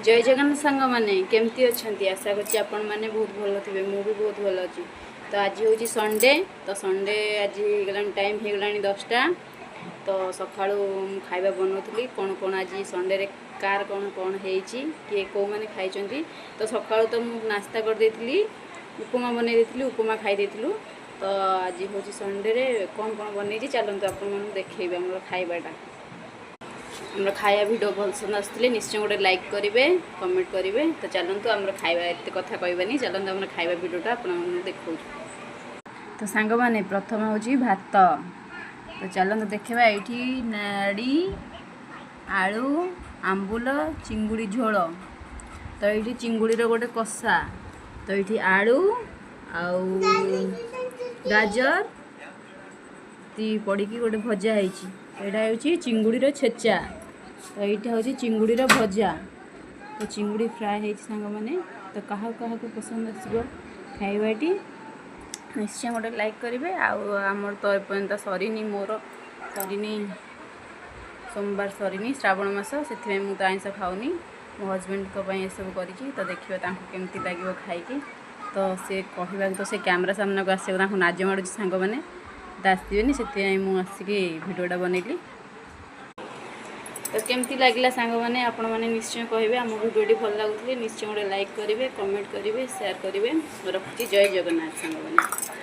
जय जगन्नाथ सांग मैंने केमती अच्छा आशा करছি आपण मैंने बहुत भल थे मु भी बहुत भल अच्छी। तो आज हूँ संडे तो संडे आज गला टाइम हो गला 10टा। तो सका खाଇବା बनाऊली कौन कौन आज संडे रे कार कौन कौन किए कौ मैंने खाई। तो सका तो मुझे नास्ता कर देती उपमा बनई देती उपमा खाई देलु। तो आज हूँ संडे रे कौन कौन बनई चलते आपण देखेबे आम खाइबाटा आम खाया भिडियो भलसंद आसते निश्चय गोटे लाइक करेंगे कमेंट करेंगे। तो चलतु आम खाଇବା एत कथा कहबानी चलते आम खाଇବା भिडियोटा आप देखा। तो सांग माने प्रथम हूँ भात। तो चलते देखा ये नाड़ी आलू आंबुल चिंगुड़ी झोल। तो ये चिंगुड़ी गोटे कषा। तो ये आलू आउ गाजर ती पड़ी गोटे भजा है चिंगुड़ी छेचा। तो यहाँ हूँ चिंगुड़ी भजा। तो चिंगुड़ी फ्राए है सांग मैंने। तो क्या पसंद आसो खाइबाटी निश्चय गोटे लाइक करेंगे। आमर तो एपर्यंत सरीनी मोर सरीनी सोमवार सरीनी श्रावण मास से मुझे आइंस खाऊनी मो हजबैंड ये सब कर। तो देखिए केमती लगे खाई। तो सी कह तो से कैमरा सामना को आसे नाज माड़ू सांग मैंने तो आसबेनि से मुझे भिडियोटा बनइली। तो केमती लगला सांग मैंने आपण मैंने निश्चय कहे आम भिडियोटी भल लगुले निश्चय गोटे लाइक करेंगे कमेंट करेंगे शेयर करेंगे। रखुची जय जगन्नाथ सांग मैंने।